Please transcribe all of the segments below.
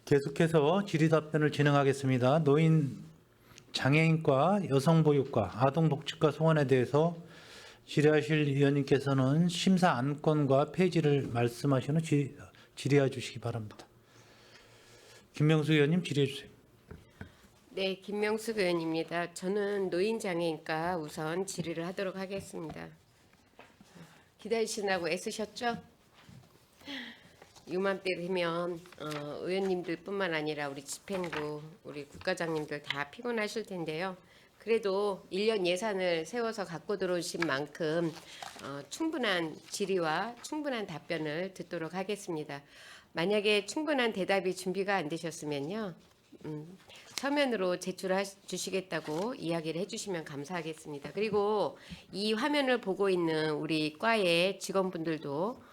계속해서 질의답변을 진행하겠습니다. 노인 장애인과 여성보육과 아동복지과 소원에 대해서 질의하실 위원님께서는 심사 안건과 페이지를 말씀하신 후 질의해 주시기 바랍니다. 김명수 의원님 질의해 주세요. 네, 김명숙 의원입니다. 저는 노인장애인과 우선 질의를 하도록 하겠습니다. 기다리시느라고 애쓰셨죠? 이맘때 되면 의원님들뿐만 아니라 우리 집행부, 우리 국가장님들 다 피곤하실 텐데요. 그래도 1년 예산을 세워서 갖고 들어오신 만큼 충분한 질의와 충분한 답변을 듣도록 하겠습니다. 만약에 충분한 대답이 준비가 안 되셨으면요. 서면으로 제출해 주시겠다고 이야기를 해주시면 감사하겠습니다. 그리고 이 화면을 보고 있는 우리 과의 직원분들도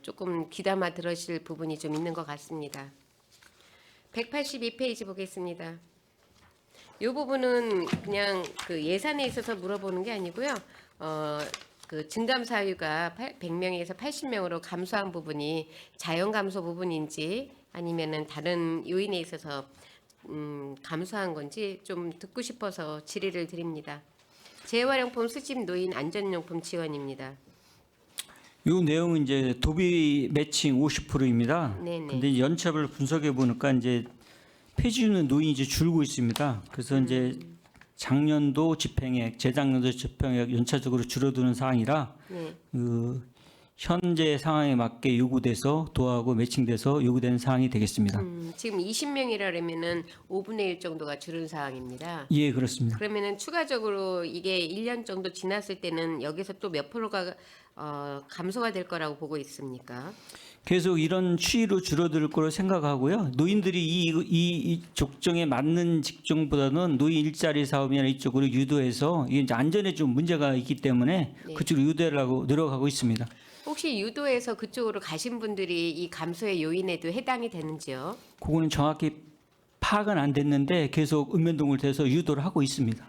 조금 귀담아 들으실 부분이 좀 있는 것 같습니다. 182페이지 보겠습니다. 이 부분은 그냥 그 예산에 있어서 물어보는 게 아니고요. 그 증감 사유가 100명에서 80명으로 감소한 부분이 자연 감소 부분인지 아니면은 다른 요인에 있어서 감소한 건지 좀 듣고 싶어서 질의를 드립니다. 재활용품 수집 노인 안전용품 지원입니다. 이 내용은 이제 도비 매칭 50%입니다. 네네. 근데 연첩을 분석해 보니까 이제 폐지율은 노인이 이제 줄고 있습니다. 그래서 이제 작년도 집행액, 재작년도 집행액 연차적으로 줄어드는 사항이라 네. 그 현재 상황에 맞게 요구돼서 도하고 매칭돼서 요구되는 사항이 되겠습니다. 지금 20명이라면은 5분의 1 정도가 줄은 사항입니다. 예, 그렇습니다. 그러면은 추가적으로 이게 1년 정도 지났을 때는 여기서 또 몇 프로가 감소가 될 거라고 보고 있습니까? 계속 이런 추이로 줄어들 거로 생각하고요. 노인들이 이 족정에 맞는 직종보다는 노인 일자리 사업이나 이쪽으로 유도해서 이게 이제 안전에 좀 문제가 있기 때문에 네. 그쪽으로 유도하려고 노력하고 있습니다. 혹시 유도해서 그쪽으로 가신 분들이 이 감소의 요인에도 해당이 되는지요? 그거는 정확히 파악은 안 됐는데 계속 읍면동을 대서 유도를 하고 있습니다.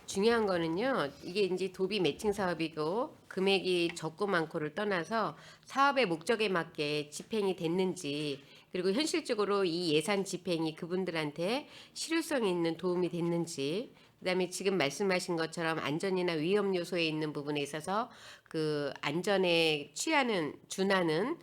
중요한 거는요. 이게 이제 도비 매칭 사업이고 금액이 적고 많고를 떠나서 사업의 목적에 맞게 집행이 됐는지 그리고 현실적으로 이 예산 집행이 그분들한테 실효성 있는 도움이 됐는지 그다음에 지금 말씀하신 것처럼 안전이나 위험 요소에 있는 부분에 있어서 그 안전에 준하는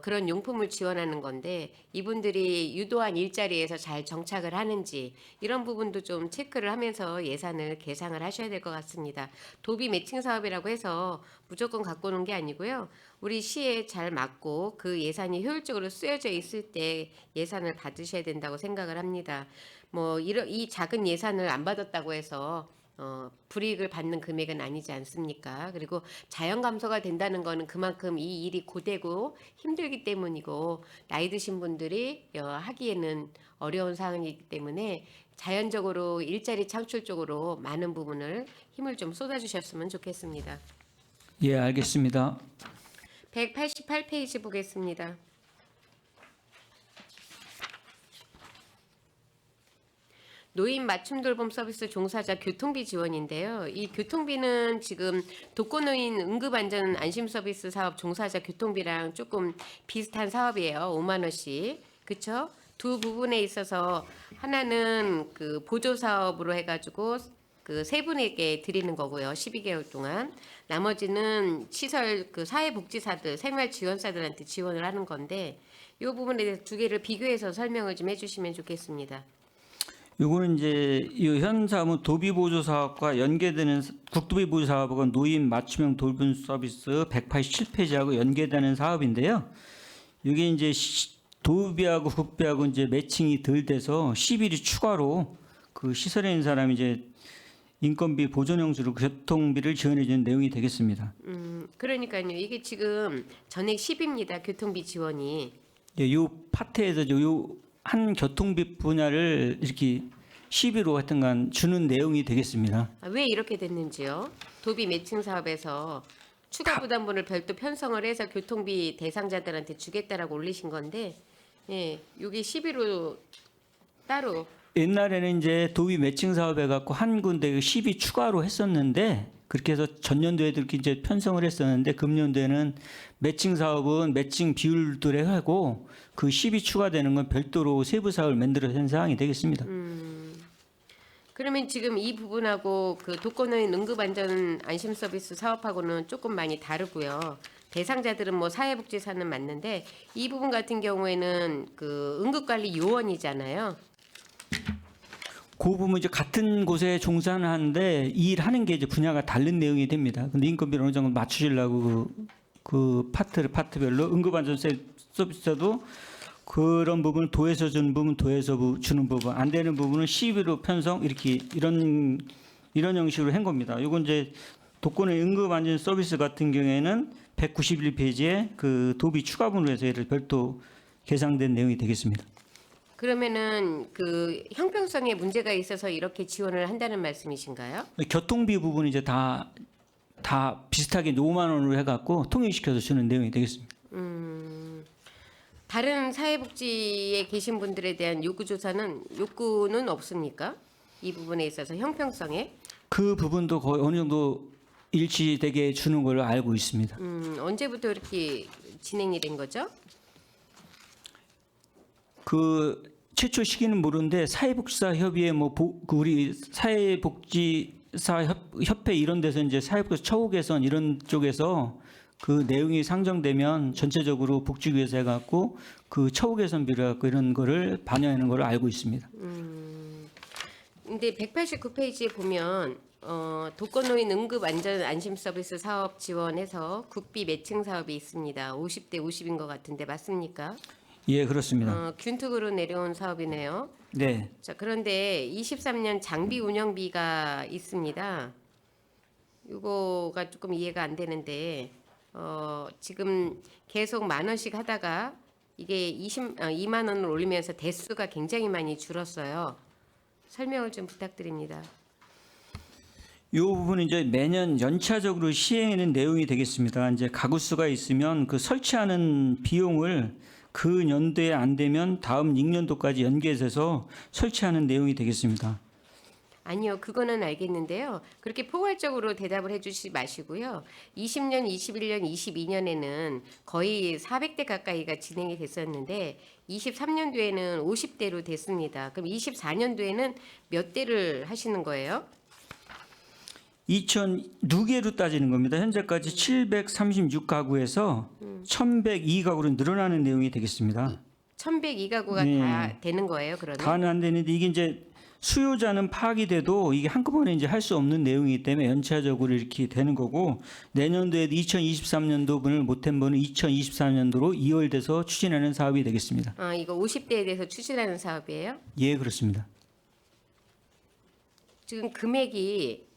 그런 용품을 지원하는 건데 이분들이 유도한 일자리에서 잘 정착을 하는지 이런 부분도 좀 체크를 하면서 예산을 계상을 하셔야 될 것 같습니다. 도비 매칭 사업이라고 해서 무조건 갖고 오는 게 아니고요. 우리 시에 잘 맞고 그 예산이 효율적으로 쓰여져 있을 때 예산을 받으셔야 된다고 생각을 합니다. 뭐 이 작은 예산을 안 받았다고 해서 불이익을 받는 금액은 아니지 않습니까? 그리고 자연 감소가 된다는 거는 그만큼 이 일이 고되고 힘들기 때문이고 나이 드신 분들이 하기에는 어려운 상황이기 때문에 자연적으로 일자리 창출 쪽으로 많은 부분을 힘을 좀 쏟아주셨으면 좋겠습니다. 예, 알겠습니다. 188페이지 보겠습니다. 노인 맞춤 돌봄 서비스 종사자 교통비 지원인데요. 이 교통비는 지금 독거노인 응급안전 안심 서비스 사업 종사자 교통비랑 조금 비슷한 사업이에요. 5만 원씩. 그렇죠? 두 부분에 있어서 하나는 그 보조 사업으로 해가지고 그 세 분에게 드리는 거고요. 12개월 동안. 나머지는 시설 그 사회복지사들, 생활지원사들한테 지원을 하는 건데 이 부분에 대해서 두 개를 비교해서 설명을 좀 해주시면 좋겠습니다. 요거는 이제 이 현 사업은 도비 보조 사업과 연계되는 국도비 보조 사업과 노인 맞춤형 돌봄 서비스 187페이지하고 연계되는 사업인데요. 이게 이제 도비하고 국비하고 이제 매칭이 덜 돼서 10일이 추가로 그 시설에 있는 사람이 이제 인건비 보존 형식으로 교통비를 지원해 주는 내용이 되겠습니다. 그러니까요. 이게 지금 전액 10입니다. 교통비 지원이. 예, 요 파트에서 요 한 교통비 분야를 이렇게 10위로 하여튼간 주는 내용이 되겠습니다. 왜 이렇게 됐는지요? 도비 매칭 사업에서 추가 부담분을 별도 편성을 해서 교통비 대상자들한테 주겠다라고 올리신 건데, 예, 여기 10위로 따로. 옛날에는 이제 도비 매칭 사업 해갖고 한 군데 10위 추가로 했었는데 그렇게 해서 전년도에도 이렇게 이제 편성을 했었는데 금년도에는 매칭 사업은 매칭 비율들에 하고 그 10이 추가되는 건 별도로 세부 사업을 만들어서 한 사항이 되겠습니다. 그러면 지금 이 부분하고 그 독거노인 응급안전 안심 서비스 사업하고는 조금 많이 다르고요. 대상자들은 뭐 사회복지사는 맞는데 이 부분 같은 경우에는 그 응급관리 요원이잖아요. 그 부분 이제 같은 곳에 종사하는데 일하는 게 이제 분야가 다른 내용이 됩니다. 근데 인건비를 어느 정도 맞추시려고 그 파트별로 응급안전 서비스도 그런 부분은 도에서 주는 부분 도에서 주는 부분 안 되는 부분은 시비로 편성 이렇게 이런 형식으로 한 겁니다. 이건 이제 독거노인 응급안전 서비스 같은 경우에는 191페이지에 그 도비 추가분으로 해서 얘를 별도 계상된 내용이 되겠습니다. 그러면은 그 형평성에 문제가 있어서 이렇게 지원을 한다는 말씀이신가요? 교통비 부분은 이제 다 비슷하게 5만 원으로 해갖고 통일시켜서 주는 내용이 되겠습니다. 다른 사회복지에 계신 분들에 대한 욕구는 없습니까? 이 부분에 있어서 형평성에 그 부분도 거의 어느 정도 일치되게 주는 걸로 알고 있습니다. 언제부터 이렇게 진행이 된 거죠? 그 최초 시기는 모르는데 사회복지사 협의회 그 우리 사회복지사 협회 이런 데서 이제 사회복지 처우 개선 이런 쪽에서 그 내용이 상정되면 전체적으로 복지위에서 해갖고 그 처우 개선비를 갖고 이런 거를 반영하는 걸로 알고 있습니다. 근데 189페이지에 보면 독거노인 응급 안전 안심 서비스 사업 지원해서 국비 매칭 사업이 있습니다. 50대 50인 것 같은데 맞습니까? 예, 그렇습니다. 균특으로 내려온 사업이네요. 네. 자, 그런데 23년 장비 운영비가 있습니다. 이거가 조금 이해가 안 되는데 지금 계속 10,000원씩 하다가 이게 2만 원을 올리면서 대수가 굉장히 많이 줄었어요. 설명을 좀 부탁드립니다. 이 부분은 이제 매년 연차적으로 시행하는 내용이 되겠습니다. 이제 가구 수가 있으면 그 설치하는 비용을 그 연도에 안 되면 다음 6년도까지 연계해서 설치하는 내용이 되겠습니다. 아니요, 그거는 알겠는데요. 그렇게 포괄적으로 대답을 해주시지 마시고요. 20년, 21년, 22년에는 거의 400대 가까이가 진행이 됐었는데 23년도에는 50대로 됐습니다. 그럼 24년도에는 몇 대를 하시는 거예요? 2002개로 따지는 겁니다. 현재까지 736가구에서 1102가구로 늘어나는 내용이 되겠습니다. 1102가구가 네. 다 되는 거예요, 그러면? 다는 안 되는데 이게 이제 수요자는 파악이 돼도 이게 한꺼번에 이제 할 수 없는 내용이기 때문에 연차적으로 이렇게 되는 거고 내년도에도 2023년도 분을 못한 분은 2024년도로 2월 돼서 추진하는 사업이 되겠습니다. 이거 50대에 대해서 추진하는 사업이에요? 예, 그렇습니다. 지금 금액이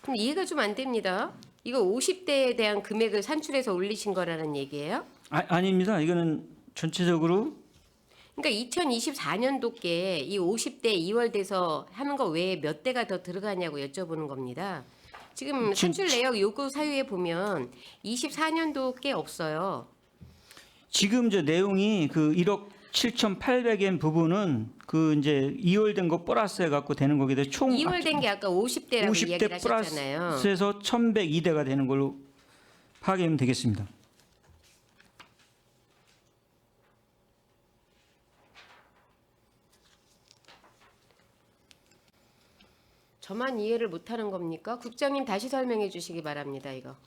좀 이해가 좀 안 됩니다. 이거 50대에 대한 금액을 산출해서 올리신 거라는 얘기예요? 아닙니다. 이거는 전체적으로 그러니까 2024년도께 이 50대 2월 돼서 하는 거 외에 몇 대가 더 들어가냐고 여쭤보는 겁니다. 지금 산출 내역 요구 사유에 보면 24년도께 없어요. 지금 이제 내용이 그 1억 7,800엔 부분은 그 이제 2월 된 거 플러스 해갖고 되는 거기 때문에 총 2월 된 게 아까 50대라고 50대 이야기를 하셨잖아요. 플러스해서 1,102대가 되는 걸로 파악하면 되겠습니다. 저만 이해를 못하는 겁니까? 국장님 다시 설명해 주시기 바랍니다. 이거.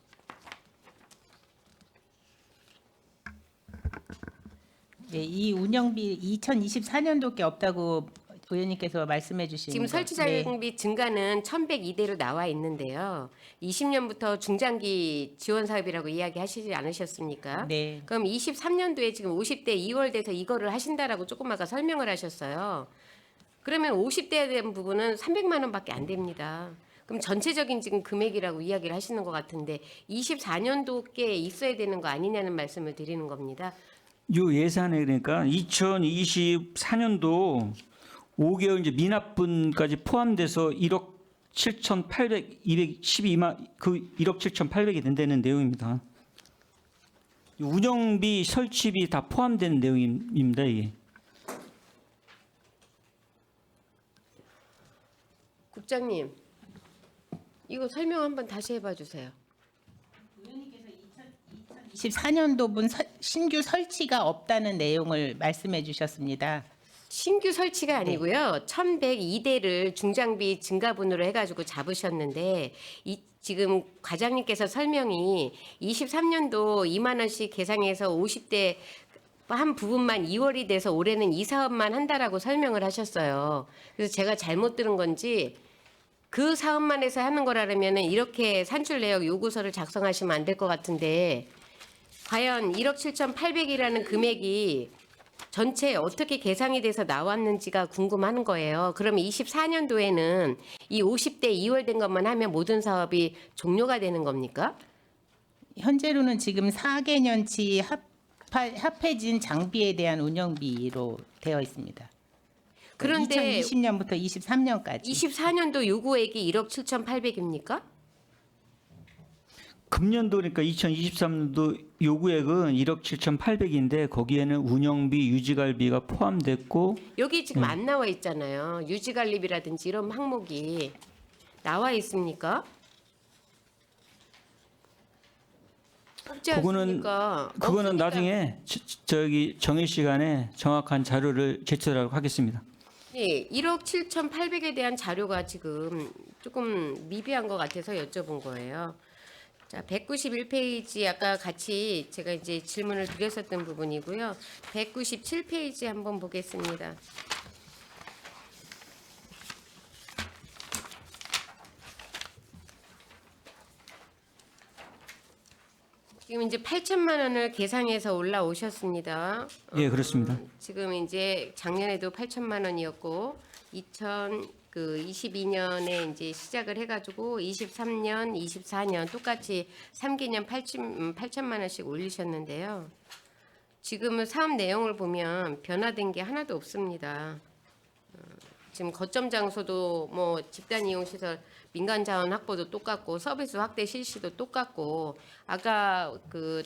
네, 이 운영비 2024년도께 없다고 의원님께서 말씀해 주신 지금 거. 설치 장비 증가는 1,102대로 나와 있는데요. 20년부터 중장기 지원 사업이라고 이야기하시지 않으셨습니까? 네. 그럼 23년도에 지금 50대 2월 돼서 이거를 하신다라고 조금 아까 설명을 하셨어요. 그러면 50대에 대한 부분은 300만 원밖에 안 됩니다. 그럼 전체적인 지금 금액이라고 이야기를 하시는 것 같은데 24년도께 있어야 되는 거 아니냐는 말씀을 드리는 겁니다. 요 예산에 그러니까 2024년도 5개월 이제 미납분까지 포함돼서 1억 7,812만 그 1억 7,800이 된다는 내용입니다. 운영비, 설치비 다 포함된 내용입니다. 이게. 국장님, 이거 설명 한번 다시 해봐 주세요. 24년도분 신규 설치가 없다는 내용을 말씀해 주셨습니다. 신규 설치가 아니고요. 1,102대를 중장비 증가분으로 해가지고 잡으셨는데 지금 과장님께서 설명이 23년도 2만 원씩 계상해서 50대 한 부분만 2월이 돼서 올해는 이 사업만 한다라고 설명을 하셨어요. 그래서 제가 잘못 들은 건지 그 사업만 해서 하는 거라면은 이렇게 산출 내역 요구서를 작성하시면 안 될 것 같은데 과연 1억 7,800이라는 금액이 전체 어떻게 계상이 돼서 나왔는지가 궁금한 거예요. 그러면 24년도에는 이 50대 2월 된 것만 하면 모든 사업이 종료가 되는 겁니까? 현재로는 지금 4개년치 합해진 장비에 대한 운영비로 되어 있습니다. 그런데 2020년부터 23년까지 24년도 요구액이 1억 7,800입니까? 금년도 그러니까 2023년도 요구액은 1억 7,800인데 거기에는 운영비, 유지관리비가 포함됐고 여기 지금 안 나와 있잖아요. 유지관리비라든지 이런 항목이 나와 있습니까? 없지 않습니까? 그거는 없으니까. 나중에 저기 정해 시간에 정확한 자료를 제출하도록 하겠습니다. 네, 1억 7,800에 대한 자료가 지금 조금 미비한 것 같아서 여쭤본 거예요. 자, 191페이지 아까 같이 제가 이제 질문을 드렸었던 부분이고요. 197페이지 한번 보겠습니다. 지금 이제 8천만 원을 계상해서 올라오셨습니다. 예, 그렇습니다. 지금 이제 작년에도 8천만 원이었고 2022년에 이제 시작을 해가지고 23년, 24년 똑같이 3개년 8천만 원씩 올리셨는데요. 지금은 사업 내용을 보면 변화된 게 하나도 없습니다. 지금 거점 장소도 뭐 집단 이용 시설 민간 자원 확보도 똑같고 서비스 확대 실시도 똑같고 아까 그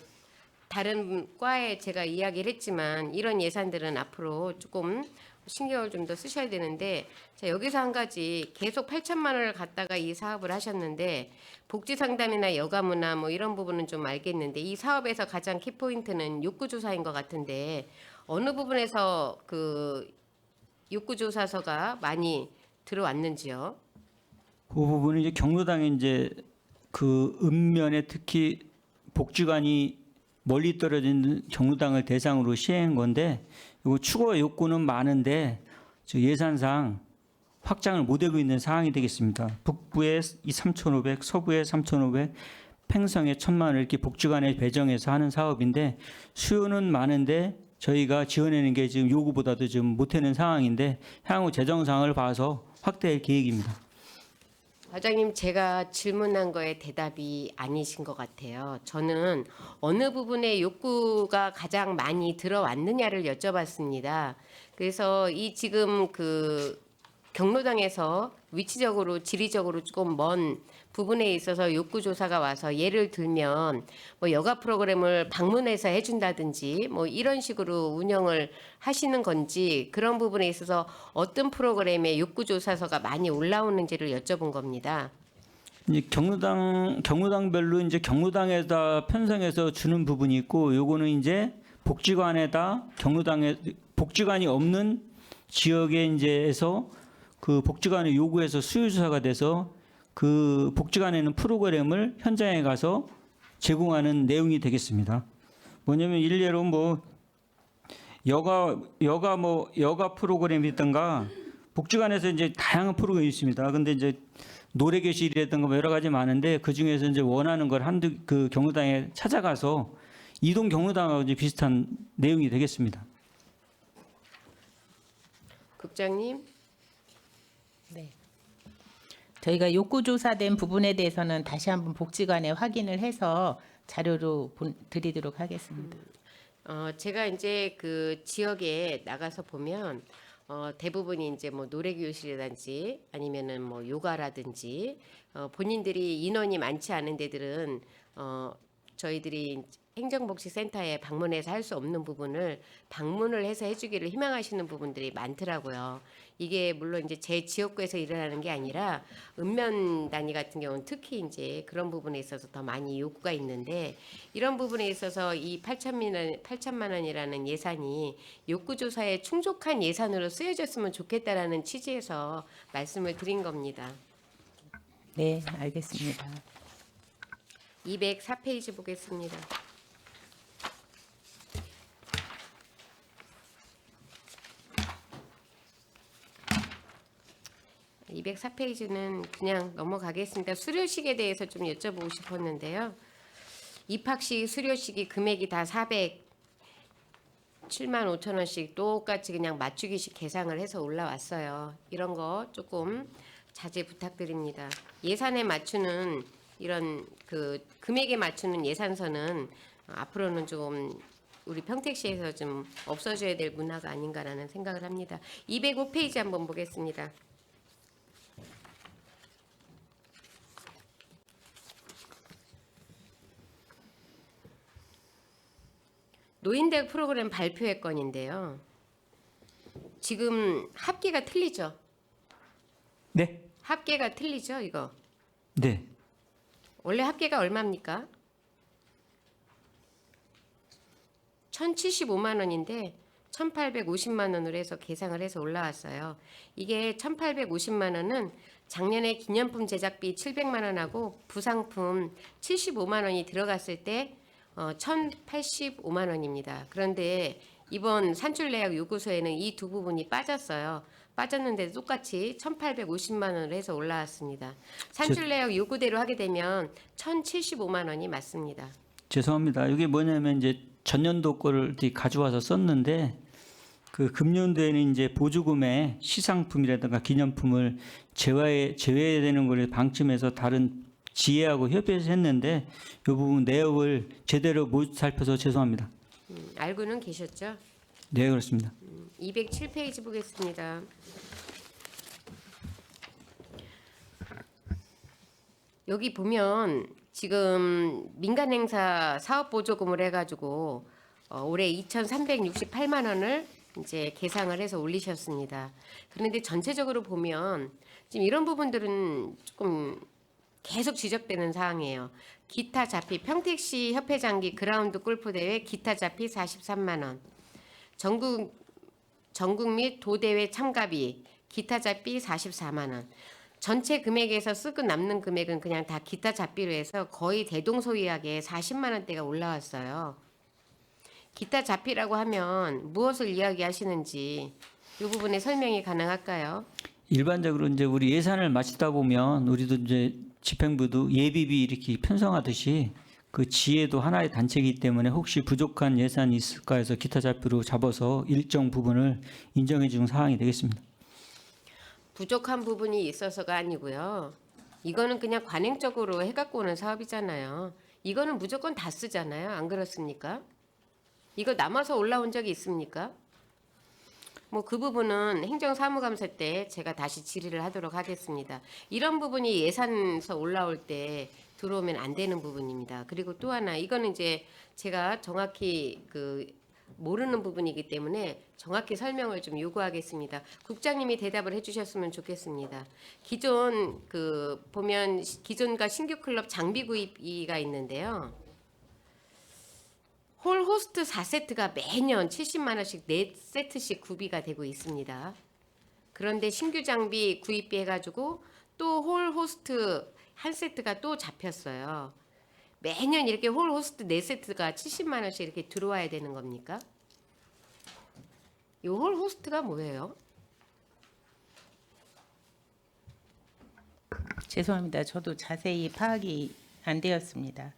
다른 과에 제가 이야기를 했지만 이런 예산들은 앞으로 조금 신경을 좀 더 쓰셔야 되는데 자, 여기서 한 가지 계속 8천만 원을 갖다가 이 사업을 하셨는데 복지 상담이나 여가문화 뭐 이런 부분은 좀 알겠는데 이 사업에서 가장 키포인트는 욕구조사인 것 같은데 어느 부분에서 그 욕구조사서가 많이 들어왔는지요? 그 부분은 이제 경로당에 이제 그 읍면에 특히 복지관이 멀리 떨어진 경로당을 대상으로 시행한 건데 이거 추가 욕구는 많은데 예산상 확장을 못하고 있는 상황이 되겠습니다. 북부에 3,500, 서부에 3,500, 팽성에 1,000만 원 이렇게 복지관에 배정해서 하는 사업인데 수요는 많은데 저희가 지원하는 게 지금 요구보다도 좀 못하는 상황인데 향후 재정상을 봐서 확대할 계획입니다. 과장님 제가 질문한 거에 대답이 아니신 것 같아요. 저는 어느 부분에 욕구가 가장 많이 들어왔느냐를 여쭤봤습니다. 그래서 이 지금 그 경로당에서 위치적으로 지리적으로 조금 먼 부분에 있어서 욕구조사가 와서 예를 들면 뭐 여가 프로그램을 방문해서 해준다든지 뭐 이런 식으로 운영을 하시는 건지 그런 부분에 있어서 어떤 프로그램에 욕구조사서가 많이 올라오는지를 여쭤본 겁니다. 이제 경로당별로 이제 경로당에다 편성해서 주는 부분이 있고 요거는 이제 복지관에다 복지관이 없는 지역에 이제에서 그 복지관을 요구해서 수요조사가 돼서 그 복지관에는 프로그램을 현장에 가서 제공하는 내용이 되겠습니다. 뭐냐면 일례로 뭐 여가 프로그램이든가 복지관에서 이제 다양한 프로그램이 있습니다. 근데 이제 노래 교실이라든가 뭐 여러 가지 많은데 그 중에서 이제 원하는 걸 한두 그 경로당에 찾아가서 이동 경로당하고 이제 비슷한 내용이 되겠습니다. 국장님. 네. 저희가 욕구조사된 부분에 대해서는 다시 한번 복지관에 확인을 해서 자료로 드리도록 하겠습니다. 제가 이제 그 지역에 나가서 보면 대부분이 이제 뭐 노래교실이라든지 아니면은 뭐 요가라든지 본인들이 인원이 많지 않은 데들은 저희들이 행정복지센터에 방문해서 할 수 없는 부분을 방문을 해서 해주기를 희망하시는 부분들이 많더라고요. 이게 물론 이제 제 지역구에서 일어나는 게 아니라 읍면 단위 같은 경우는 특히 이제 그런 부분에 있어서 더 많이 요구가 있는데 이런 부분에 있어서 이 8천만 원이라는 예산이 욕구 조사에 충족한 예산으로 쓰여졌으면 좋겠다라는 취지에서 말씀을 드린 겁니다. 네, 알겠습니다. 204페이지 보겠습니다. 204페이지는 그냥 넘어가겠습니다. 수료식에 대해서 좀 여쭤보고 싶었는데요. 입학식 수료식이 금액이 다 407만 5천 원씩 똑같이 그냥 맞추기식 계상을 해서 올라왔어요. 이런 거 조금 자제 부탁드립니다. 예산에 맞추는 이런 그 금액에 맞추는 예산서는 앞으로는 좀 우리 평택시에서 좀 없어져야 될 문화가 아닌가라는 생각을 합니다. 205페이지 한번 보겠습니다. 노인대학 프로그램 발표회 건인데요. 지금 합계가 틀리죠? 네. 합계가 틀리죠, 이거? 네. 원래 합계가 얼마입니까? 1,075만 원인데 1,850만 원으로 해서 계상을 해서 올라왔어요. 이게 1,850만 원은 작년에 기념품 제작비 700만 원하고 부상품 75만 원이 들어갔을 때 1,085만 원입니다. 그런데 이번 산출내역 요구서에는 이 두 부분이 빠졌어요. 빠졌는데 똑같이 1,850만 원을 해서 올라왔습니다. 산출내역 요구대로 하게 되면 1,075만 원이 맞습니다. 죄송합니다. 이게 뭐냐면 이제 전년도 거를 이렇게 가져와서 썼는데 그 금년도에는 이제 보조금에 시상품이라든가 기념품을 제외되는 걸 방침해서 다른 지혜하고 협의해서 했는데 이 부분 내역을 제대로 못 살펴서 죄송합니다. 알고는 계셨죠? 네, 그렇습니다. 207페이지 보겠습니다. 여기 보면 지금 민간행사 사업보조금을 해가지고 올해 2,368만 원을 이제 계상을 해서 올리셨습니다. 그런데 전체적으로 보면 지금 이런 부분들은 조금 계속 지적되는 사항이에요. 기타 잡히 평택시 협회장기 그라운드 골프 대회 기타 잡히 43만 원. 전국 및 도대회 참가비 기타 잡비 44만 원. 전체 금액에서 쓰고 남는 금액은 그냥 다 기타 잡비로 해서 거의 대동소이하게 40만 원대가 올라왔어요. 기타 잡비라고 하면 무엇을 이야기하시는지 이 부분에 설명이 가능할까요? 일반적으로 이제 우리 예산을 마치다 보면 우리도 이제 집행부도 예비비 이렇게 편성하듯이 그 지혜도 하나의 단체이기 때문에 혹시 부족한 예산이 있을까 해서 기타 잡비로 잡아서 일정 부분을 인정해 준 사항이 되겠습니다. 부족한 부분이 있어서가 아니고요. 이거는 그냥 관행적으로 해갖고 오는 사업이잖아요. 이거는 무조건 다 쓰잖아요. 안 그렇습니까? 이거 남아서 올라온 적이 있습니까? 뭐 그 부분은 행정사무감사 때 제가 다시 질의를 하도록 하겠습니다. 이런 부분이 예산서 올라올 때 들어오면 안 되는 부분입니다. 그리고 또 하나 이거는 이제 제가 정확히 그 모르는 부분이기 때문에 정확히 설명을 좀 요구하겠습니다. 국장님이 대답을 해주셨으면 좋겠습니다. 기존 그 보면 기존과 신규 클럽 장비 구입이가 있는데요. 홀 호스트 4세트가 매년 70만 원씩 4세트씩 구비가 되고 있습니다. 그런데 신규 장비 구입비 해가지고 또 홀 호스트 한 세트가 또 잡혔어요. 매년 이렇게 홀 호스트 4세트가 70만 원씩 이렇게 들어와야 되는 겁니까? 이 홀 호스트가 뭐예요? 죄송합니다. 저도 자세히 파악이 안 되었습니다.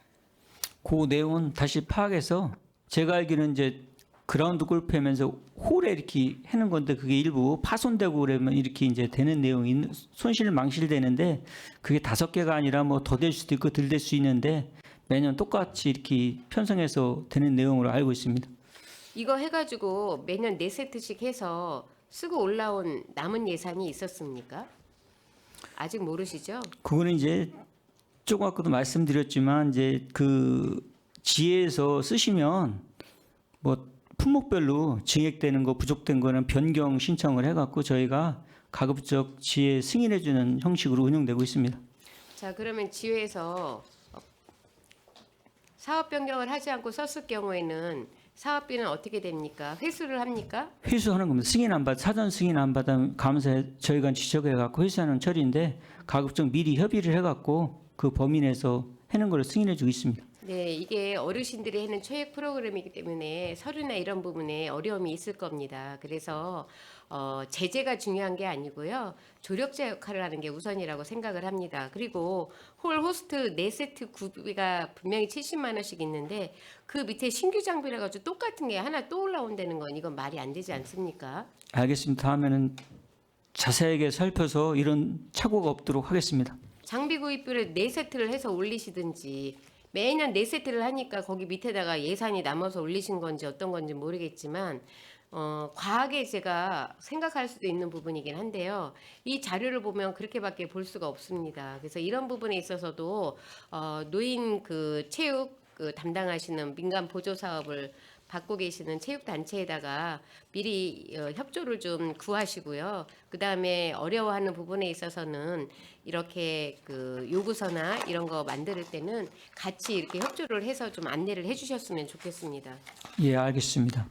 그 내용은 다시 파악해서 제가 알기로는 이제 그라운드 골프하면서 홀에 이렇게 하는 건데 그게 일부 파손되고 그러면 이렇게 이제 되는 내용이 손실 망실되는데 그게 5개가 아니라 뭐 더 될 수도 있고 덜 될 수 있는데 매년 똑같이 이렇게 편성해서 되는 내용으로 알고 있습니다. 이거 해가지고 매년 4세트씩 해서 쓰고 올라온 남은 예산이 있었습니까? 아직 모르시죠? 그거는 이제 조금 아까도 말씀드렸지만 이제 그 지혜에서 쓰시면 뭐 품목별로 증액되는 거 부족된 거는 변경 신청을 해갖고 저희가 가급적 지회 승인해주는 형식으로 운영되고 있습니다. 자, 그러면 지회에서 사업 변경을 하지 않고 썼을 경우에는 사업비는 어떻게 됩니까? 회수를 합니까? 회수하는 겁니다. 사전 승인 안 받으면 감사에 저희가 지적해 갖고 회수하는 처리인데 가급적 미리 협의를 해 갖고 그 범위 내에서 하는 걸 승인해 주고 있습니다. 네, 이게 어르신들이 하는 초액 프로그램이기 때문에 서류나 이런 부분에 어려움이 있을 겁니다. 그래서 제재가 중요한 게 아니고요. 조력자 역할을 하는 게 우선이라고 생각을 합니다. 그리고 홀 호스트 4세트 구비가 분명히 70만 원씩 있는데 그 밑에 신규 장비라 가지고 똑같은 게 하나 또 올라온다는 건 이건 말이 안 되지 않습니까? 알겠습니다. 다음에는 자세하게 살펴서 이런 착오가 없도록 하겠습니다. 장비 구입비를 4세트를 해서 올리시든지 매년 4세트를 하니까 거기 밑에다가 예산이 남아서 올리신 건지 어떤 건지 모르겠지만 과하게 제가 생각할 수도 있는 부분이긴 한데요. 이 자료를 보면 그렇게밖에 볼 수가 없습니다. 그래서 이런 부분에 있어서도 노인 그 체육 그 담당하시는 민간 보조 사업을 받고 계시는 체육단체에다가 미리 협조를 좀 구하시고요. 그 다음에 어려워하는 부분에 있어서는 이렇게 그 요구서나 이런 거 만들 때는 같이 이렇게 협조를 해서 좀 안내를 해주셨으면 좋겠습니다. 예, 알겠습니다.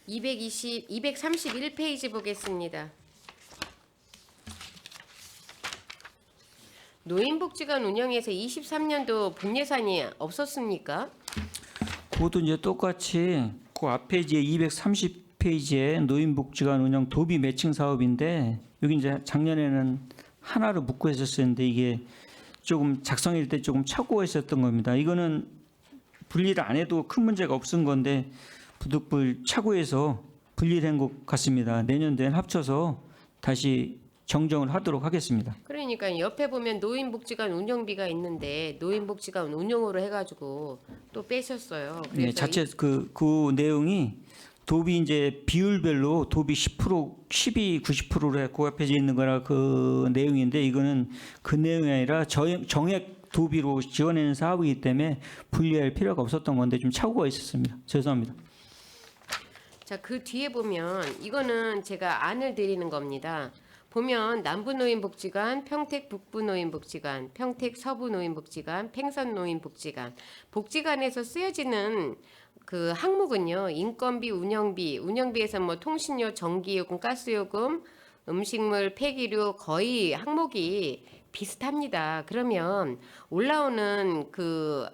(220) 231페이지 보겠습니다. 노인복지관 운영에서 23년도 본 예산이 없었습니까? 그것도 이제 똑같이 그 앞에 이제 230페이지에 노인복지관 운영 도비 매칭 사업인데 여기 이제 작년에는 하나로 묶고 했었었는데 이게 조금 작성일 때 조금 착오가 있었던 겁니다. 이거는 분리를 안 해도 큰 문제가 없은 건데 부득불 착오해서 분리된 것 같습니다. 내년도엔 합쳐서 다시 정정을 하도록 하겠습니다. 그러니까 옆에 보면 노인복지관 운영비가 있는데 노인복지관 운영으로 해가지고 또 빼셨어요. 그래서 네, 자체 그 내용이 도비 이제 비율별로 도비 10%, 12, 90%로 그 앞에 있는 거라 그 내용인데 이거는 그 내용이 아니라 정액 도비로 지원하는 사업이기 때문에 분리할 필요가 없었던 건데 좀 착오가 있었습니다. 죄송합니다. 자, 그 뒤에 보면 이거는 제가 안을 드리는 겁니다. 보면 남부노인복지관, 평택북부노인복지관, 평택서부노인복지관, 팽선노인복지관, 복지관에서 쓰여지는 그 항목은요, 인건비, 운영비에서 뭐 통신료, 전기요금, 가스요금, 음식물, 폐기류 거의 항목이 비슷합니다. 그러면 올라오는 그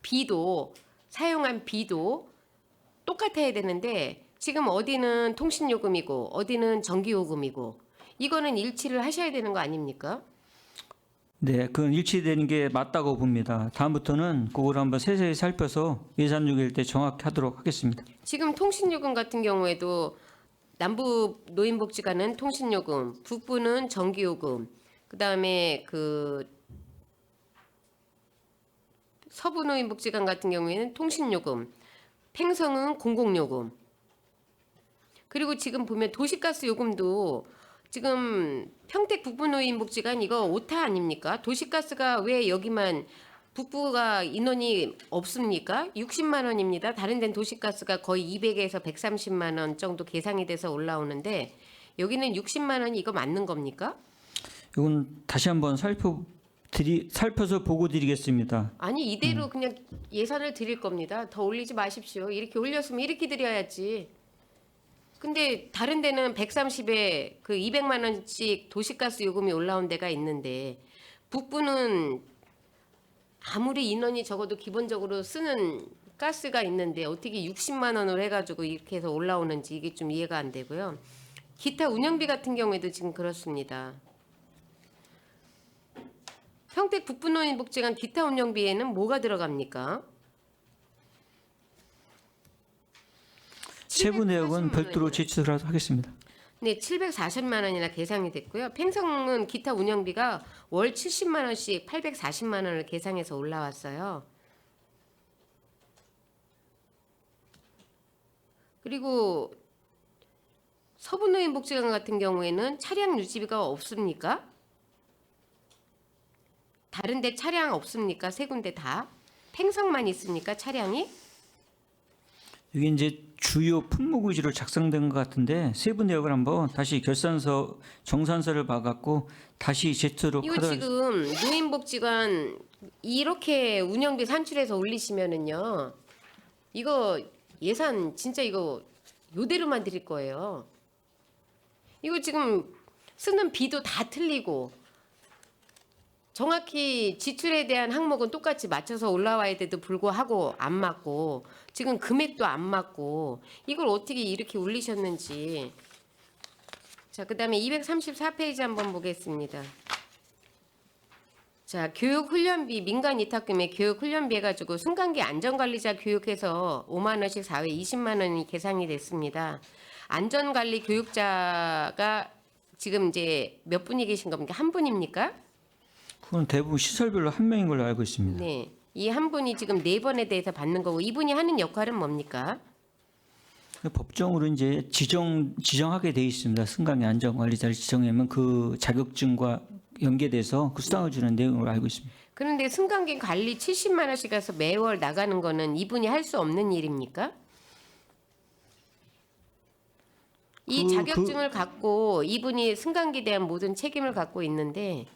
비도 사용한 비도 똑같아야 되는데 지금 어디는 통신요금이고 어디는 전기요금이고 이거는 일치를 하셔야 되는 거 아닙니까? 네, 그건 일치되는 게 맞다고 봅니다. 다음부터는 그걸 한번 세세히 살펴서 예산 요구할 때 정확히 하도록 하겠습니다. 지금 통신요금 같은 경우에도 남부 노인복지관은 통신요금, 북부는 전기요금, 그다음에 그 서부 노인복지관 같은 경우에는 통신요금, 팽성은 공공요금. 그리고 지금 보면 도시가스 요금도 지금 평택 북부노인복지관 이거 오타 아닙니까? 도시가스가 왜 여기만 북부가 인원이 없습니까? 60만 원입니다. 다른 데는 도시가스가 거의 200에서 130만 원 정도 계상이 돼서 올라오는데 여기는 60만 원이 이거 맞는 겁니까? 이건 다시 한번 살펴서 보고 드리겠습니다. 아니 이대로 그냥 예산을 드릴 겁니다. 더 올리지 마십시오. 이렇게 올렸으면 이렇게 드려야지. 근데 다른 데는 130에 그 200만 원씩 도시가스 요금이 올라온 데가 있는데 북부는 아무리 인원이 적어도 기본적으로 쓰는 가스가 있는데 어떻게 60만 원을 해가지고 이렇게 해서 올라오는지 이게 좀 이해가 안 되고요. 기타 운영비 같은 경우에도 지금 그렇습니다. 평택 북부노인복지관 기타 운영비에는 뭐가 들어갑니까? 세부 내역은 740만 별도로 원이요. 제출하도록 하겠습니다. 네, 740만 원이나 계상이 됐고요. 팽성은 기타 운영비가 월 70만 원씩 840만 원을 계상해서 올라왔어요. 그리고 서부노인복지관 같은 경우에는 차량 유지비가 없습니까? 다른 데 차량 없습니까? 세 군데 다? 팽성만 있습니까? 차량이? 이게 이제 주요 품목 위주로 작성된 것 같은데 세부 내역을 한번 다시 결산서 정산서를 봐갖고 다시 제출을 이거 하도록 지금 노인복지관 이렇게 운영비 산출해서 올리시면은요. 이거 예산 진짜 이거 요대로만 드릴 거예요. 이거 지금 쓰는 비도 다 틀리고 정확히 지출에 대한 항목은 똑같이 맞춰서 올라와야 돼도 불구하고 안 맞고 지금 금액도 안 맞고 이걸 어떻게 이렇게 올리셨는지. 자, 그다음에 234페이지 한번 보겠습니다. 자, 교육훈련비 민간 위탁금액 교육훈련비 해가지고 승강기 안전관리자 교육해서 5만 원씩 4회 20만 원이 계산이 됐습니다. 안전관리 교육자가 지금 이제 몇 분이 계신 겁니까? 한 분입니까? 그건 대부분 시설별로 한 명인 걸로 알고 있습니다. 네. 이 한 분이 지금 네 번에 대해서 받는 거고 이분이 하는 역할은 뭡니까? 법정으로 이제 지정하게 돼 있습니다. 승강의 안전관리자를 지정하면 그 자격증과 연계돼서 그 수당을 주는 내용으로 알고 있습니다. 그런데 승강기 관리 70만 원씩 가서 매월 나가는 거는 이분이 할 수 없는 일입니까? 이 자격증을 갖고 이분이 승강기에 대한 모든 책임을 갖고 있는데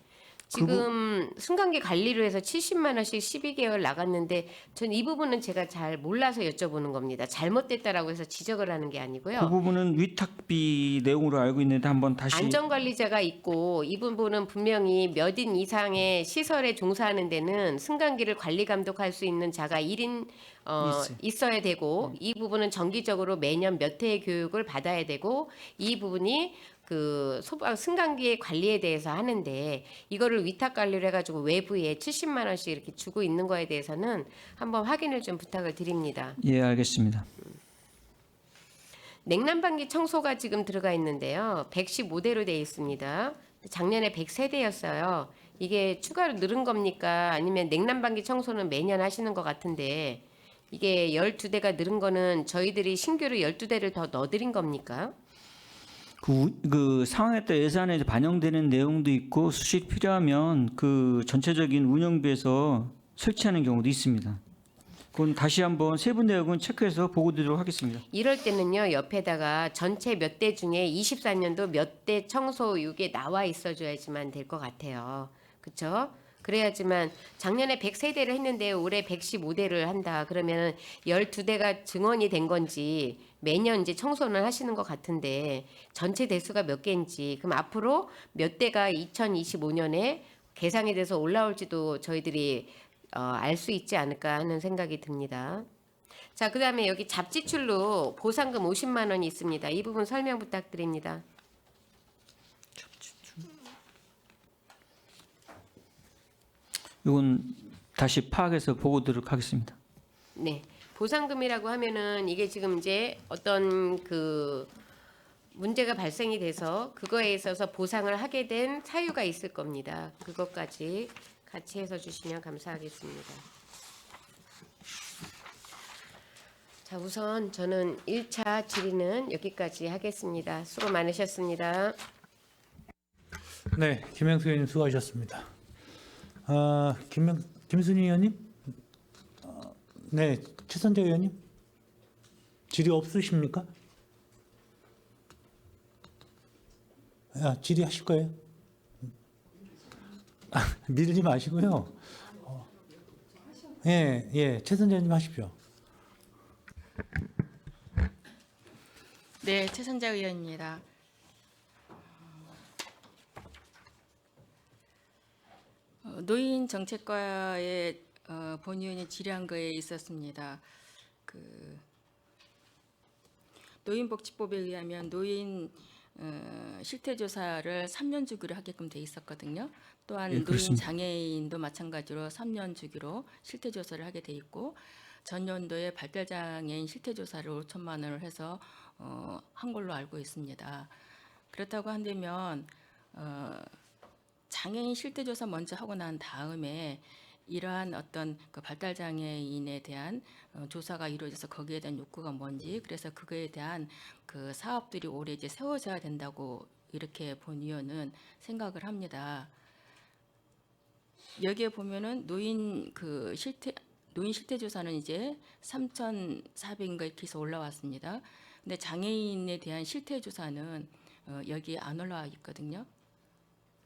지금 승강기 관리로 해서 70만 원씩 12개월 나갔는데 전 이 부분은 제가 잘 몰라서 여쭤보는 겁니다. 잘못됐다라고 해서 지적을 하는 게 그 아니고요. 부분은 위탁비 내용으로 알고 있는데 한번 다시 안전관리자가 있고 이 부분은 분명히 몇 인 이상의 시설에 종사하는 데는 승강기를 관리 감독할 수 있는 자가 1인 있어야 되고 이 부분은 정기적으로 매년 몇 회의 교육을 받아야 되고 이 부분이 그 승강기의 관리에 대해서 하는데 이거를 위탁 관리를 해가지고 외부에 70만 원씩 이렇게 주고 있는 거에 대해서는 한번 확인을 좀 부탁을 드립니다. 예, 알겠습니다. 냉난방기 청소가 지금 들어가 있는데요. 115대로 되어 있습니다. 작년에 103대였어요. 이게 추가로 늘은 겁니까? 아니면 냉난방기 청소는 매년 하시는 것 같은데 이게 12대가 늘은 거는 저희들이 신규로 12대를 더 넣어드린 겁니까? 그 상황에 따라 예산에 반영되는 내용도 있고 수시 필요하면 그 전체적인 운영비에서 설치하는 경우도 있습니다. 그건 다시 한번 세부 내역은 체크해서 보고드리도록 하겠습니다. 이럴 때는요. 옆에다가 전체 몇 대 중에 24년도 몇 대 청소 이게 나와 있어줘야지만 될 것 같아요. 그렇죠? 그래야지만 작년에 103대를 했는데 올해 115대를 한다. 그러면 12대가 증원이 된 건지 매년 이제 청소는 하시는 것 같은데 전체 대수가 몇 개인지 그럼 앞으로 몇 대가 2025년에 계상이 돼서 올라올지도 저희들이 알 수 있지 않을까 하는 생각이 듭니다. 자, 그다음에 여기 잡지출로 보상금 50만 원이 있습니다. 이 부분 설명 부탁드립니다. 이건 다시 파악해서 보고드리도록 하겠습니다. 네. 보상금이라고 하면은 이게 지금 이제 어떤 그 문제가 발생이 돼서 그거에 있어서 보상을 하게 된 사유가 있을 겁니다. 그것까지 같이 해서 주시면 감사하겠습니다. 자, 우선 저는 1차 질의는 여기까지 하겠습니다. 수고 많으셨습니다. 네, 김영수 의원님 수고하셨습니다. 김순희 의원님? 네, 최선재 의원님? 질의 없으십니까? 질의하실 거예요? 밀지 마시고요. 예, 최선재 의원님 하십시오. 네, 최선자 의원입니다. 노인 정책과의 본위원이 질의한 거에 있었습니다. 그 노인복지법에 의하면 노인 실태조사를 3년 주기로 하게끔 돼 있었거든요. 또한 예, 노인 그렇습니다. 장애인도 마찬가지로 3년 주기로 실태조사를 하게 돼 있고 전년도에 발달장애인 실태조사를 5천만 원을 해서 한 걸로 알고 있습니다. 그렇다고 한다면 장애인 실태조사 먼저 하고 난 다음에 이러한 어떤 그 발달장애인에 대한 조사가 이루어져서 거기에 대한 욕구가 뭔지 그래서 그거에 대한 그 사업들이 올해 이제 세워져야 된다고 이렇게 본위원은 생각을 합니다. 여기에 보면은 노인 실태 조사는 이제 3,400인가 이렇게 해서 올라왔습니다. 근데 장애인에 대한 실태 조사는 여기에 안 올라와 있거든요.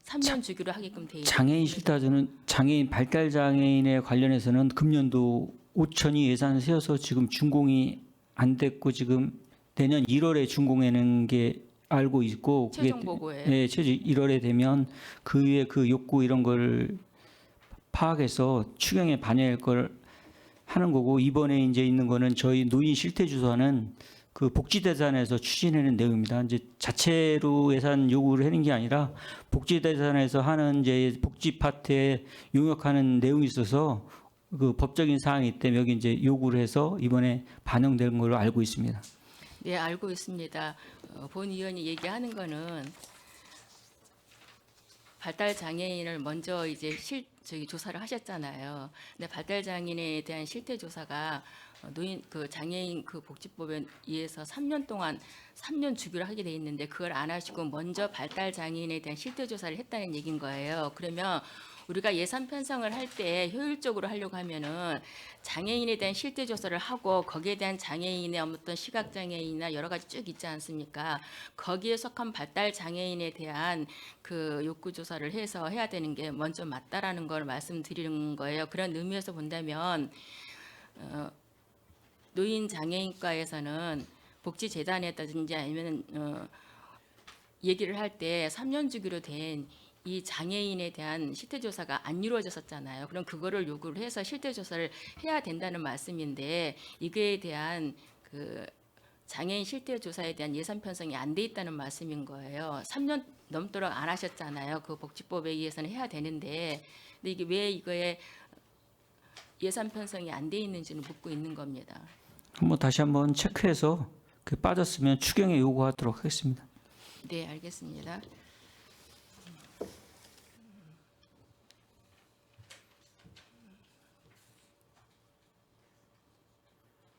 3년 주기로 하게끔 돼 있는. 장애인 실태조사는 장애인 발달 장애인에 관련해서는 금년도 5천이 예산을 세워서 지금 준공이 안 됐고 지금 내년 1월에 준공하는 게 알고 있고 최종 보고에. 네, 최종 1월에 되면 그 위에 그 욕구 이런 걸 파악해서 추경에 반영할 걸 하는 거고 이번에 이제 있는 거는 저희 노인 실태 조사는 그 복지대산에서 추진하는 내용입니다. 이제 자체로 예산 요구를 하는 게 아니라 복지대산에서 하는 이제 복지 파트에 용역하는 내용이 있어서 그 법적인 사항이 때문에 여기 이제 요구를 해서 이번에 반영된 걸로 알고 있습니다. 네, 알고 있습니다. 본 의원이 얘기하는 거는 발달 장애인을 먼저 이제 조사를 하셨잖아요. 근데 발달 장애인에 대한 실태 조사가 노인 그 장애인 그 복지법에 의해서 3년 동안 3년 주기로 하게 돼 있는데 그걸 안 하시고 먼저 발달 장애인에 대한 실태 조사를 했다는 얘기인 거예요. 그러면 우리가 예산 편성을 할 때 효율적으로 하려고 하면은 장애인에 대한 실태 조사를 하고 거기에 대한 장애인의 어떤 시각 장애인이나 여러 가지 쭉 있지 않습니까? 거기에 속한 발달 장애인에 대한 그 욕구 조사를 해서 해야 되는 게 먼저 맞다라는 걸 말씀드리는 거예요. 그런 의미에서 본다면 노인 장애인과에서는 복지재단이라든지 아니면 얘기를 할 때 3년 주기로 된 이 장애인에 대한 실태 조사가 안 이루어졌었잖아요. 그럼 그거를 요구를 해서 실태 조사를 해야 된다는 말씀인데 이거에 대한 그 장애인 실태 조사에 대한 예산 편성이 안 돼 있다는 말씀인 거예요. 3년 넘도록 안 하셨잖아요. 그 복지법에 의해서는 해야 되는데 근데 이게 왜 이거에 예산 편성이 안 돼 있는지는 묻고 있는 겁니다. 한번 다시 한번 체크해서 그 빠졌으면 추경에 요구하도록 하겠습니다. 네, 알겠습니다.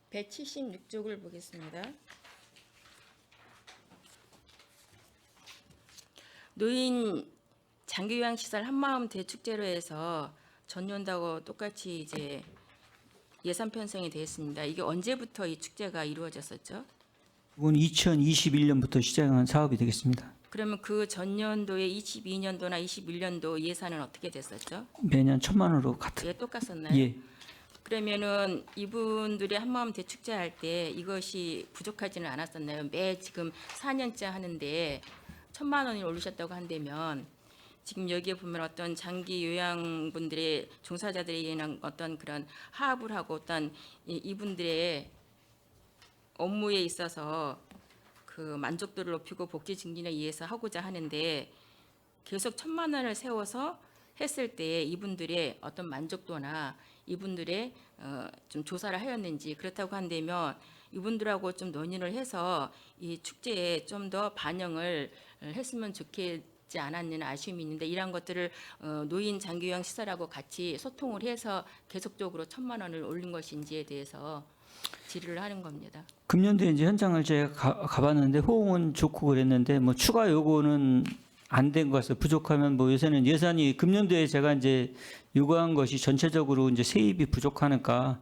(176쪽을) 보겠습니다. 노인 장기요양시설 한마음 대축제로 해서 전년도하고 똑같이 이제 예산 편성이 되었습니다. 이게 언제부터 이 축제가 이루어졌었죠? 이건 2021년부터 시작한 사업이 되겠습니다. 그러면 그 전년도에 22년도나 21년도 예산은 어떻게 됐었죠? 매년 1,000만 원으로 같은. 예, 똑같았나요? 예. 그러면은 이분들이 한마음 대축제 할 때 이것이 부족하지는 않았었나요? 매 지금 4년째 하는데 1,000만 원을 올리셨다고 한다면 지금 여기에 보면 어떤 장기 요양분들의 종사자들에게는 어떤 그런 하합을 하고 어떤 이분들의 업무에 있어서 그 만족도를 높이고 복지 증진에 의해서 하고자 하는데 계속 1,000만 원을 세워서 했을 때 이분들의 어떤 만족도나 이분들의 좀 조사를 하였는지 그렇다고 한다면 이분들하고 좀 논의를 해서 이 축제에 좀 더 반영을 했으면 좋겠지 않았는 아쉬움이 있는데 이러한 것들을 노인 장기요양 시설하고 같이 소통을 해서 계속적으로 1,000만 원을 올린 것인지에 대해서 질의를 하는 겁니다. 금년도에 이제 현장을 제가 가봤는데 호응은 좋고 그랬는데 뭐 추가 요구는 안 된 것 같아요. 부족하면 뭐 요새는 예산이 금년도에 제가 이제 요구한 것이 전체적으로 이제 세입이 부족하니까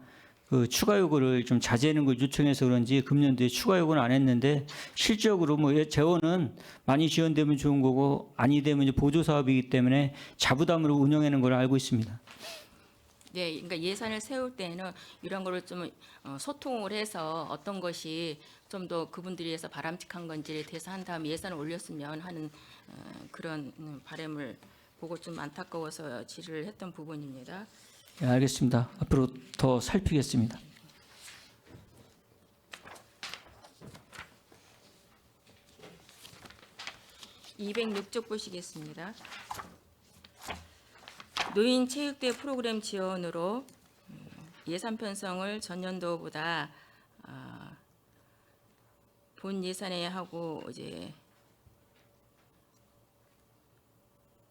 그 추가 요구를 좀 자제하는 걸 요청해서 그런지 금년도에 추가 요구는 안 했는데 실적으로 뭐 재원은 많이 지원되면 좋은 거고 아니 되면 이제 보조 사업이기 때문에 자부담으로 운영하는 걸 알고 있습니다. 네, 그러니까 예산을 세울 때는 이런 거를 좀 소통을 해서 어떤 것이 좀 더 그분들이 해서 바람직한 건지에 대해서 한 다음에 예산을 올렸으면 하는 그런 바람을 보고 좀 안타까워서 질의를 했던 부분입니다. 네, 알겠습니다. 앞으로 더 살피겠습니다. (206쪽) 보시겠습니다. 노인 체육대 프로그램 지원으로 예산 편성을 전년도보다 본 예산에 하고 이제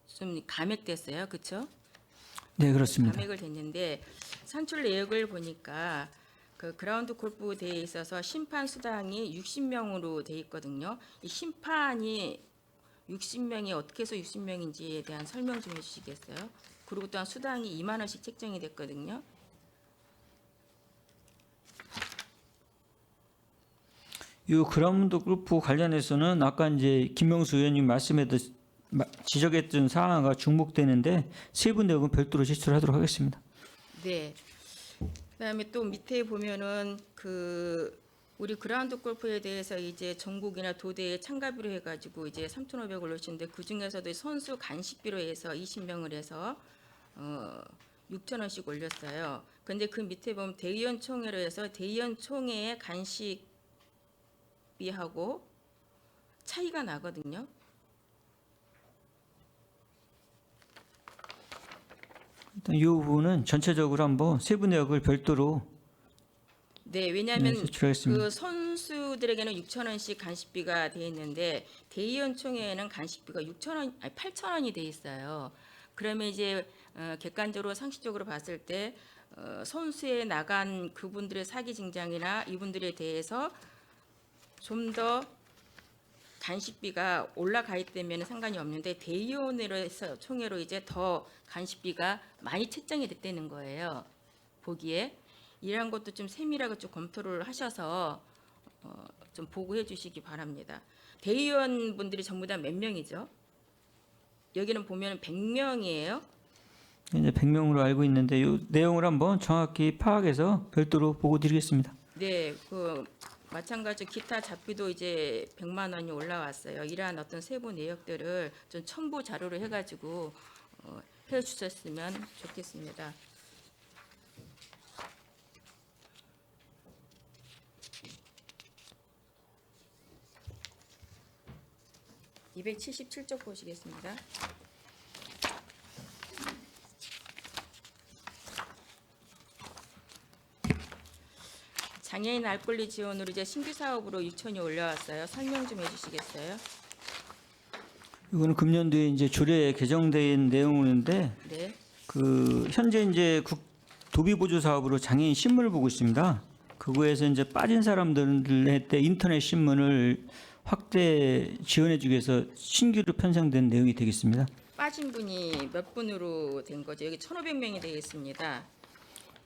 좀 감액됐어요, 그렇죠? 네, 그렇습니다. 감액을 됐는데 산출 내역을 보니까 그 그라운드 골프 대회에 있어서 심판 수당이 60명으로 돼 있거든요. 이 심판이 60명이 어떻게 해서 60명인지에 대한 설명 좀 해주시겠어요? 그리고 또한 수당이 2만 원씩 책정이 됐거든요. 이 그라운드 골프 관련해서는 아까 이제 김명수 의원님 말씀에도 지적했던 사항과 중복되는데 세부 내용은 별도로 제출하도록 하겠습니다. 네. 그다음에 또 밑에 보면은 그 우리 그라운드 골프에 대해서 이제 전국이나 도대에 참가비로 해가지고 이제 3,500을 올리시는데 그 중에서도 선수 간식비로 해서 20명을 해서 6,000원씩 올렸어요. 근데 그 밑에 보면 대의원 총회로 해서 대의원 총회의 간식비하고 차이가 나거든요. 일단 이 부분은 전체적으로 한번 세부 내역을 별도로 네, 왜냐하면 제출하겠습니다. 그 선수들에게는 6,000원씩 간식비가 돼 있는데 대의원 총회에는 간식비가 8,000원이 돼 있어요. 그러면 이제 객관적으로 상식적으로 봤을 때 선수에 나간 그분들의 사기 증장이나 이분들에 대해서 좀 더 간식비가 올라가 있다면 상관이 없는데 대의원으로 해서 총회로 이제 더 간식비가 많이 책정이 됐다는 거예요. 보기에 이러한 것도 좀 세밀하게 좀 검토를 하셔서 좀 보고해 주시기 바랍니다. 대의원 분들이 전부 다 몇 명이죠? 여기는 보면 100명이에요. 이제 100명으로 알고 있는데 이 내용을 한번 정확히 파악해서 별도로 보고 드리겠습니다. 네, 그 마찬가지로 기타 잡비도 이제 100만 원이 올라왔어요. 이러한 어떤 세부 내역들을 좀 첨부 자료로 해가지고 해 주셨으면 좋겠습니다. (277쪽) 보시겠습니다. 장애인 알 권리 지원으로 이제 신규 사업으로 6천이 올라왔어요. 설명 좀 해주시겠어요? 이거는 금년도에 이제 조례에 개정된 내용인데 네. 그 현재 이제 도비 보조 사업으로 장애인 신문을 보고 있습니다. 그거에서 이제 빠진 사람들한테 인터넷 신문을 확대 지원해주기 위해서 신규로 편성된 내용이 되겠습니다. 빠진 분이 몇 분으로 된 거죠? 여기 1,500명이 되겠습니다.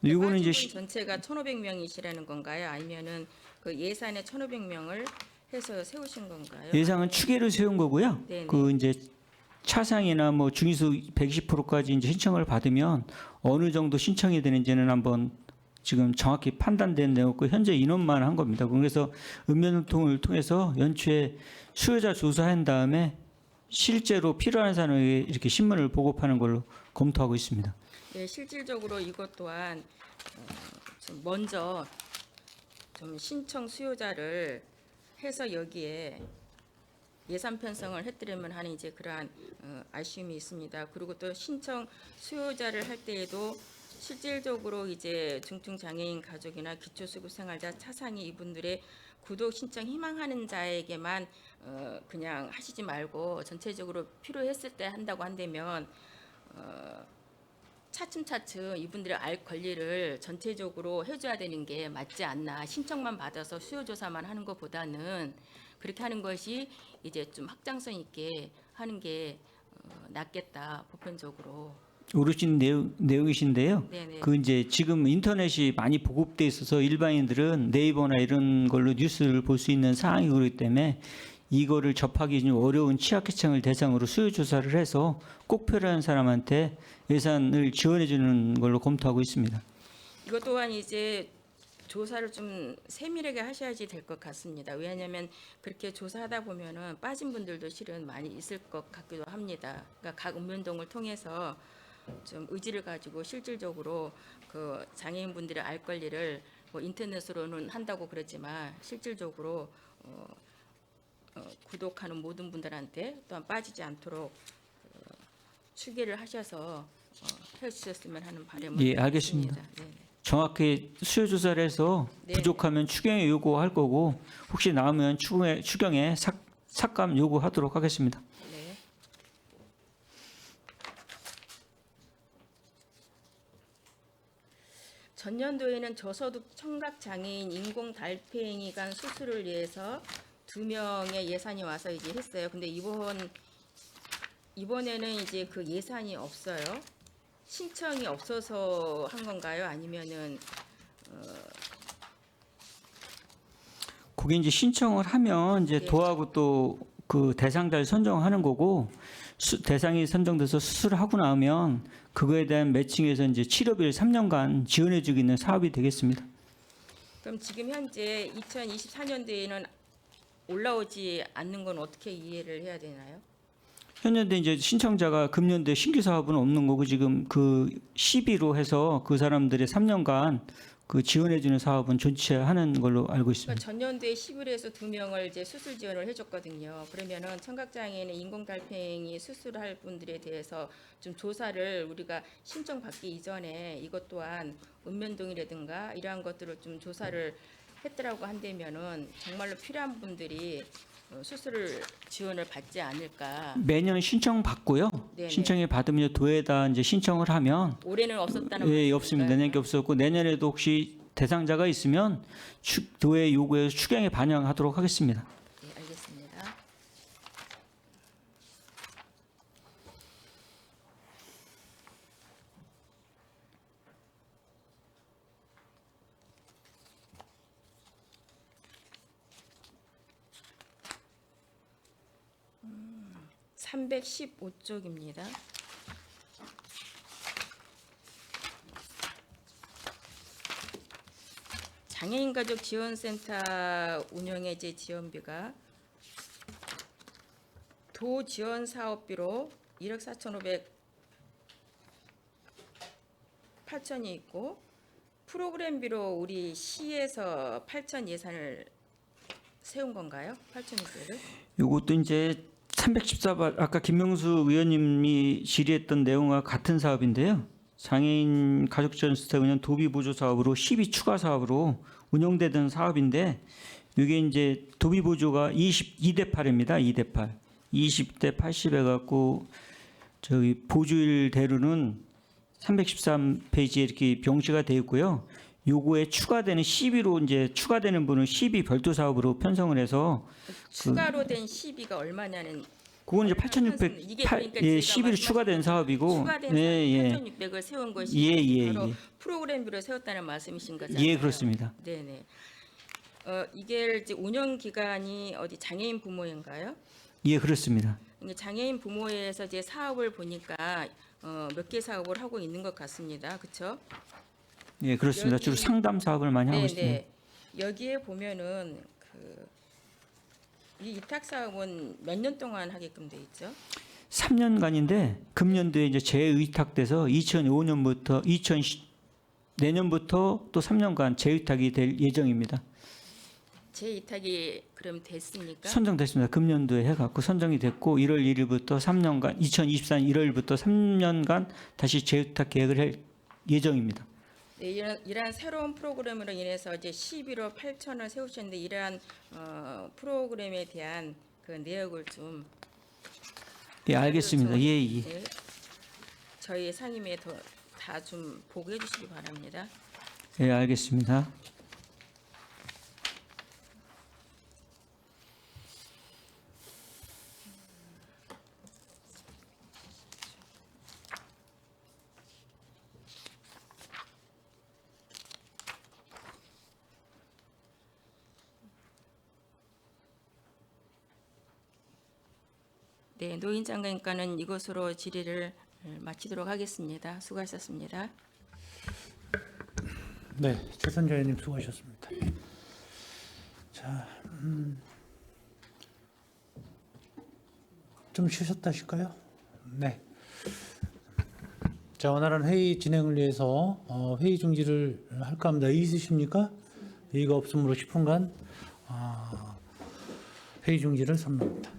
이거는 빠진 이제 분 전체가 1,500명이시라는 건가요? 아니면은 그 예산에 1,500명을 해서 세우신 건가요? 예상은 추계를 세운 거고요. 네네. 그 이제 차상이나 뭐 중위수 120%까지 이제 신청을 받으면 어느 정도 신청이 되는지는 한번 지금 정확히 판단된 내용고 현재 인원만 한 겁니다. 그래서 읍면통을 통해서 연초에 수요자 조사한 다음에 실제로 필요한 사람에게 이렇게 신문을 보급하는 걸로 검토하고 있습니다. 네, 실질적으로 이것 또한 좀 먼저 좀 신청 수요자를 해서 여기에 예산 편성을 해드리면 하는 이제 그러한 아쉬움이 있습니다. 그리고 또 신청 수요자를 할 때에도 실질적으로 이제 중증 장애인 가족이나 기초수급생활자 차상위 이분들의 구독 신청 희망하는 자에게만 그냥 하시지 말고 전체적으로 필요했을 때 한다고 한다면 차츰차츰 이분들의 알 권리를 전체적으로 해줘야 되는 게 맞지 않나. 신청만 받아서 수요조사만 하는 것보다는 그렇게 하는 것이 이제 좀 확장성 있게 하는 게 낫겠다 보편적으로. 오르신 내용이신데요. 네네. 그 이제 지금 인터넷이 많이 보급돼 있어서 일반인들은 네이버나 이런 걸로 뉴스를 볼 수 있는 상황이기 그렇기 때문에 이거를 접하기 좀 어려운 취약계층을 대상으로 수요 조사를 해서 꼭 필요한 사람한테 예산을 지원해 주는 걸로 검토하고 있습니다. 이것 또한 이제 조사를 좀 세밀하게 하셔야지 될 것 같습니다. 왜냐하면 그렇게 조사하다 보면은 빠진 분들도 실은 많이 있을 것 같기도 합니다. 그러니까 각 읍면동을 통해서 좀 의지를 가지고 실질적으로 그 장애인분들의 알 권리를 뭐 인터넷으로는 한다고 그랬지만 실질적으로 구독하는 모든 분들한테 또한 빠지지 않도록 추계를 하셔서 해주셨으면 하는 바람을 예, 알겠습니다. 있습니다. 네. 정확히 수요 조사를 해서 네. 부족하면 추경에 요구할 거고 혹시 나오면 추경에 삭감 요구하도록 하겠습니다. 네. 전년도에는 저소득 청각 장애인 인공 달팽이 간 수술을 위해서 2명의 예산이 와서 이제 했어요. 근데 이번에는 이제 그 예산이 없어요. 신청이 없어서 한 건가요? 아니면은 그게 이제 신청을 하면 이제 예. 도하고 또 그 대상자를 선정하는 거고 대상이 선정돼서 수술을 하고 나면 그거에 대한 매칭해서 이제 치료비를 3년간 지원해주고 있는 사업이 되겠습니다. 그럼 지금 현재 2024년도에는 올라오지 않는 건 어떻게 이해를 해야 되나요? 현년도 이제 신청자가 금년도에 신규 사업은 없는 거고 지금 그 시비로 해서 그 사람들의 3년간 그 지원해주는 사업은 존치하는 걸로 알고 있습니다. 그러니까 전년도에 11에서 2명을 이제 수술 지원을 해줬거든요. 그러면은 청각장애인의 인공달팽이 수술할 분들에 대해서 좀 조사를 우리가 신청받기 이전에 이것 또한 읍면동이라든가 이러한 것들을 좀 조사를 했더라고 한다면은 정말로 필요한 분들이 수술을 지원을 받지 않을까. 매년 신청 받고요. 네네. 신청이 받으면 도에다 이제 신청을 하면 올해는 없었다는 예, 말씀이신가요? 없습니다. 내년에 없었고 내년에도 혹시 대상자가 있으면 도의 요구에 추경에 반영하도록 하겠습니다. 네, 알겠습니다. 음, 315쪽입니다. 장애인 가족 지원센터 운영의 이제 지원비가 도 지원 사업비로 1억 8천이 있고 프로그램비로 우리 시에서 8천 예산을 세운 건가요? 8천억을? 요것도 이제 314발 아까 김명수 의원님이 질의했던 내용과 같은 사업인데요. 장애인 가족지원센터 운영 도비 보조 사업으로 12 추가 사업으로 운영되던 사업인데 이게 이제 도비 보조가 22대 8입니다. 2대 8. 20대 80 해갖고 저기 보조일 대로는 313페이지에 이렇게 병시가 되어 있고요. 요거에 추가되는 12로 이제 추가되는 분은 12 별도 사업으로 편성을 해서 추가로 된 시비가 얼마냐는 그건 이제 8,600 이게 그러니까 예, 제가 11로 추가된 사업이고 추가된 예, 예. 8,600을 세운 것이 예, 예, 바로 예. 프로그램비로 세웠다는 말씀이신 거잖아요. 예, 그렇습니다. 네네. 이게 이제 운영 기간이 어디 장애인 부모인가요? 예, 그렇습니다. 이게 장애인 부모회에서 이제 사업을 보니까 몇 개 사업을 하고 있는 것 같습니다. 그렇죠? 예, 그렇습니다. 여기- 주로 상담 사업을 많이 하고 있습니다. 네네. 여기에 보면은 이 위탁 사업은 몇 년 동안 하게끔 돼 있죠? 3년간인데 금년도에 이제 재의탁돼서 2005년부터 내년부터 또 3년간 재의탁이 될 예정입니다. 재이탁이 그럼 됐습니까? 선정됐습니다. 금년도에 해갖고 선정이 됐고 1월 1일부터 3년간 2024년 1월부터 3년간 다시 재의탁 계획을 할 예정입니다. 네, 이러한 새로운 프로그램으로 인해서 이제 11억 8천을 세우셨는데 이러한 프로그램에 대한 그 내역을 좀 예, 알겠습니다. 예, 예. 네, 저희 상임위에 다 좀 보고해 주시기 바랍니다. 예, 알겠습니다. 네, 노인장관과는 이것으로 질의를 마치도록 하겠습니다. 수고하셨습니다. 네, 최선재 의원님 수고하셨습니다. 자, 좀 쉬셨다 하실까요? 네. 자, 원활한 회의 진행을 위해서 회의 중지를 할까 합니다. 이의 있으십니까? 이의가 없으므로 10분간 회의 중지를 선언합니다.